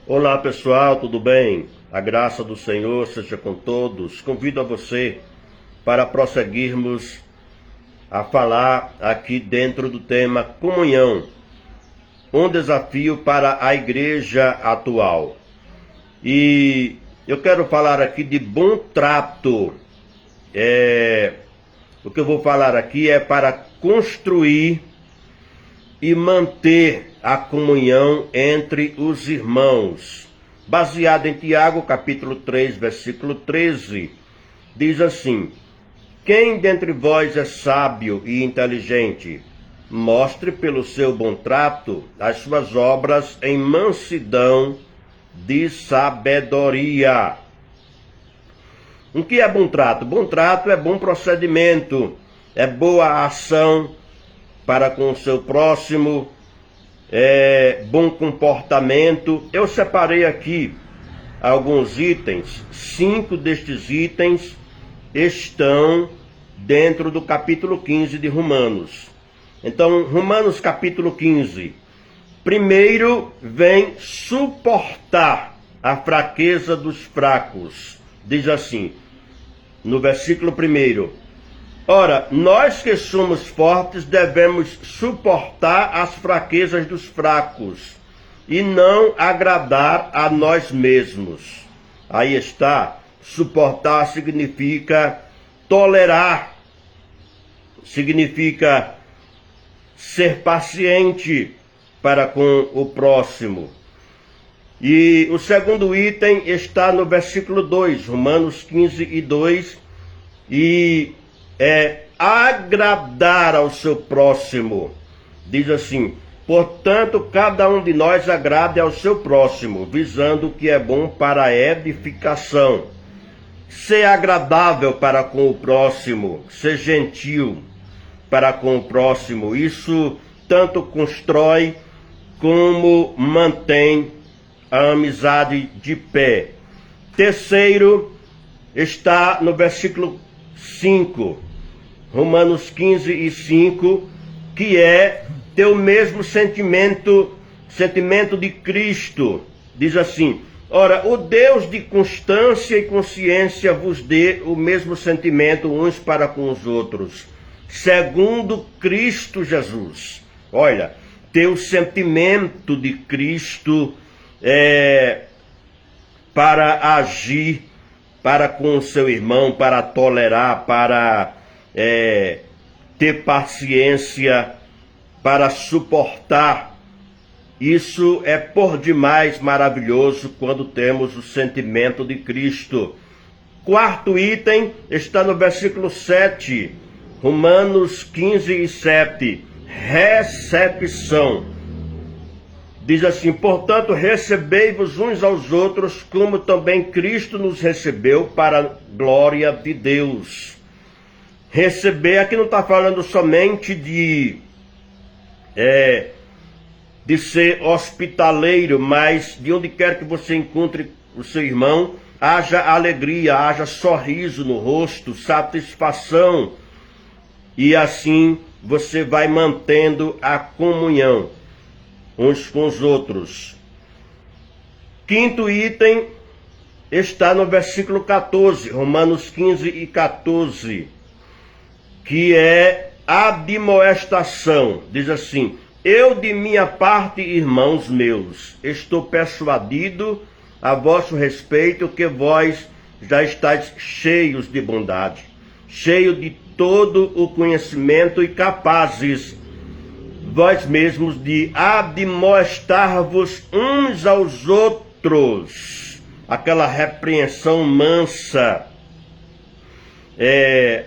Olá pessoal, tudo bem? A graça do Senhor seja com todos. Convido a você para prosseguirmos a falar aqui dentro do tema comunhão, um desafio para a igreja atual. E eu quero falar aqui de bom trato. O que eu vou falar aqui é para construir e manter a comunhão entre os irmãos. Baseado em Tiago, capítulo 3, versículo 13, diz assim: quem dentre vós é sábio e inteligente, mostre pelo seu bom trato as suas obras em mansidão de sabedoria. O que é bom trato? Bom trato é bom procedimento, é boa ação para com o seu próximo, bom comportamento. Eu separei aqui alguns itens. 5 destes itens estão dentro do capítulo 15 de Romanos. Então, Romanos capítulo 15. Primeiro vem suportar a fraqueza dos fracos. Diz assim, no versículo 1: ora, nós que somos fortes devemos suportar as fraquezas dos fracos e não agradar a nós mesmos. Aí está, suportar significa tolerar, significa ser paciente para com o próximo. E o segundo item está no versículo 2, Romanos 15:2, e é agradar ao seu próximo. Diz assim: portanto, cada um de nós agrade ao seu próximo, visando o que é bom para a edificação. Ser agradável para com o próximo, ser gentil para com o próximo, isso tanto constrói como mantém a amizade de pé. Terceiro está no versículo 5, Romanos 15:5, que é ter o mesmo sentimento de Cristo. Diz assim: ora, o Deus de constância e consciência vos dê o mesmo sentimento uns para com os outros, segundo Cristo Jesus. Olha, ter o sentimento de Cristo para agir para com o seu irmão, para tolerar, para ter paciência, para suportar. Isso é por demais maravilhoso quando temos o sentimento de Cristo. Quarto item está no versículo 7, Romanos 15:7, recepção. Diz assim: portanto, recebei-vos uns aos outros, como também Cristo nos recebeu, para a glória de Deus. Receber aqui não está falando somente de ser hospitaleiro, mas de onde quer que você encontre o seu irmão, haja alegria, haja sorriso no rosto, satisfação, e assim você vai mantendo a comunhão uns com os outros. Quinto item está no versículo 14, Romanos 15:14, que é admoestação. Diz assim: eu de minha parte, irmãos meus, estou persuadido a vosso respeito que vós já estáis cheios de bondade, cheios de todo o conhecimento e capazes vós mesmos de admoestar-vos uns aos outros. Aquela repreensão mansa,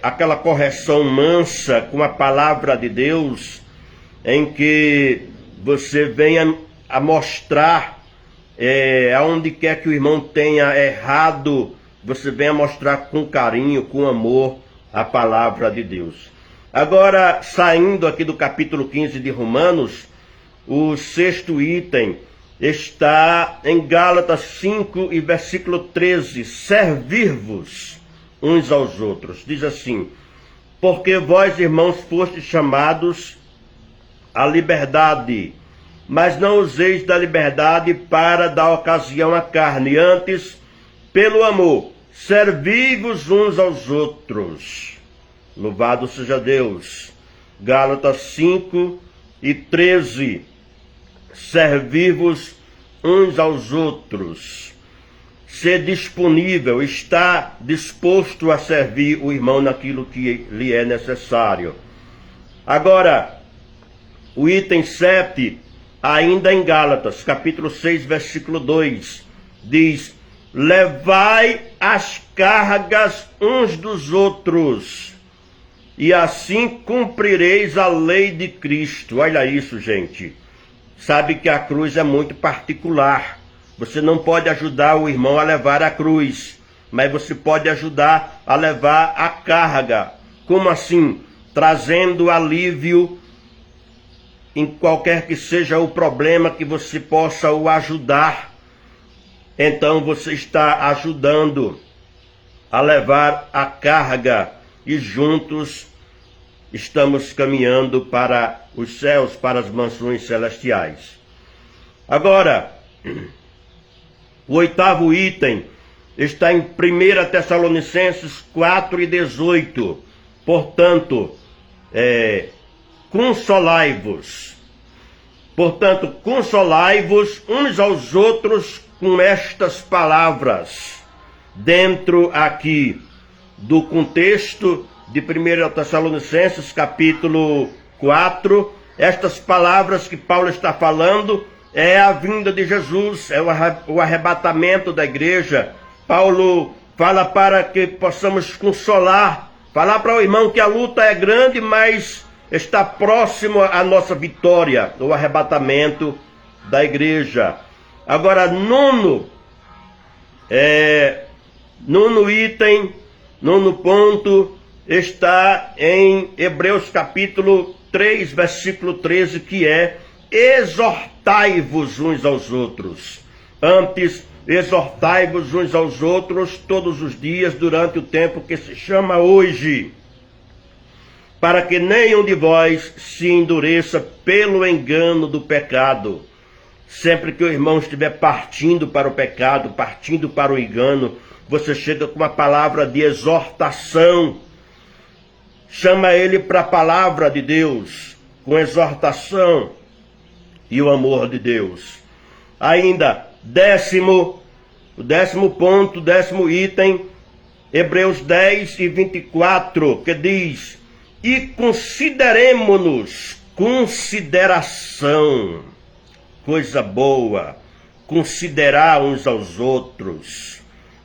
aquela correção mansa com a palavra de Deus, em que você venha a mostrar aonde quer que o irmão tenha errado, você venha mostrar com carinho, com amor, a palavra de Deus. Agora, saindo aqui do capítulo 15 de Romanos, o sexto item está em Gálatas 5 e versículo 13, servir-vos uns aos outros. Diz assim: porque vós, irmãos, fostes chamados à liberdade, mas não useis da liberdade para dar ocasião à carne, antes, pelo amor, servi-vos uns aos outros. Louvado seja Deus. Gálatas 5:13. Servi-vos uns aos outros. Ser disponível, estar disposto a servir o irmão naquilo que lhe é necessário. Agora, o item 7, ainda em Gálatas, capítulo 6, versículo 2, diz: levai as cargas uns dos outros, e assim cumprireis a lei de Cristo. Olha isso, gente. Sabe que a cruz é muito particular. Você não pode ajudar o irmão a levar a cruz, mas você pode ajudar a levar a carga. Como assim? Trazendo alívio em qualquer que seja o problema que você possa o ajudar. Então você está ajudando a levar a carga e juntos estamos caminhando para os céus, para as mansões celestiais. Agora, o 8º item está em 1 Tessalonicenses 4:18. Portanto, consolai-vos. Portanto, consolai-vos uns aos outros com estas palavras. Dentro aqui do contexto de 1 Tessalonicenses capítulo 4, estas palavras que Paulo está falando é a vinda de Jesus, é o arrebatamento da igreja. Paulo fala para que possamos consolar, falar para o irmão que a luta é grande, mas está próximo à nossa vitória, o arrebatamento da igreja. Agora, nono item, nono ponto, está em Hebreus capítulo 3, versículo 13, que é: exortai-vos uns aos outros. Antes, exortai-vos uns aos outros todos os dias, durante o tempo que se chama hoje, para que nenhum de vós se endureça pelo engano do pecado. Sempre que o irmão estiver partindo para o pecado, partindo para o engano, você chega com uma palavra de exortação. Chama ele para a palavra de Deus, com exortação e o amor de Deus. Ainda, décimo ponto, décimo item, Hebreus 10:24, que diz: e consideremo-nos, consideração, coisa boa, considerar uns aos outros,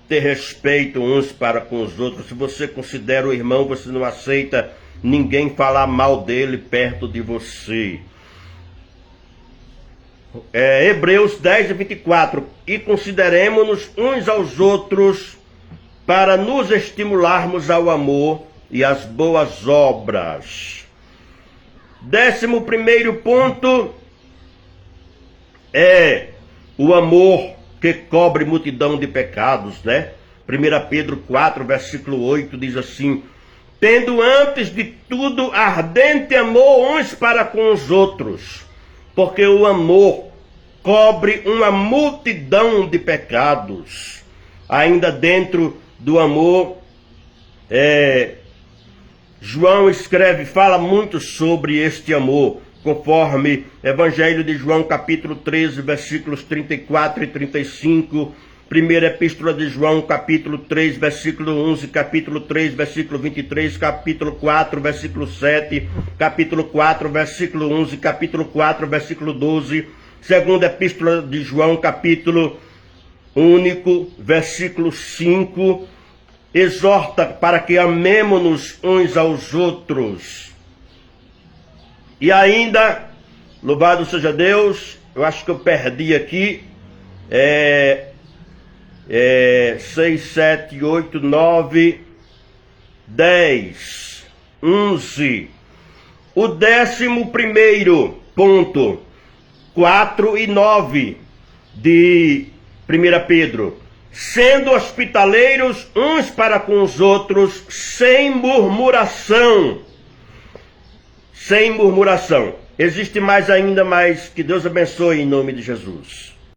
ter respeito uns para com os outros. Se você considera o irmão, você não aceita ninguém falar mal dele perto de você. Hebreus 10:24, e consideremo-nos uns aos outros para nos estimularmos ao amor e às boas obras. 11º ponto é o amor que cobre multidão de pecados, né? 1 Pedro 4, versículo 8 diz assim: tendo antes de tudo ardente amor uns para com os outros, porque o amor cobre uma multidão de pecados. Ainda dentro do amor, João escreve, fala muito sobre este amor, conforme Evangelho de João, capítulo 13, versículos 34 e 35, primeira epístola de João, capítulo 3, versículo 11, capítulo 3, versículo 23, capítulo 4, versículo 7, capítulo 4, versículo 11, capítulo 4, versículo 12, segunda epístola de João, capítulo único, versículo 5, exorta para que amemo-nos uns aos outros. E ainda, louvado seja Deus, eu acho que eu perdi aqui, 6, 7, 8, 9, 10, 11. O 11º ponto, 4 e 9 de 1 Pedro. Sendo hospitaleiros uns para com os outros, sem murmuração. Sem murmuração. Existe mais ainda, mas que Deus abençoe em nome de Jesus.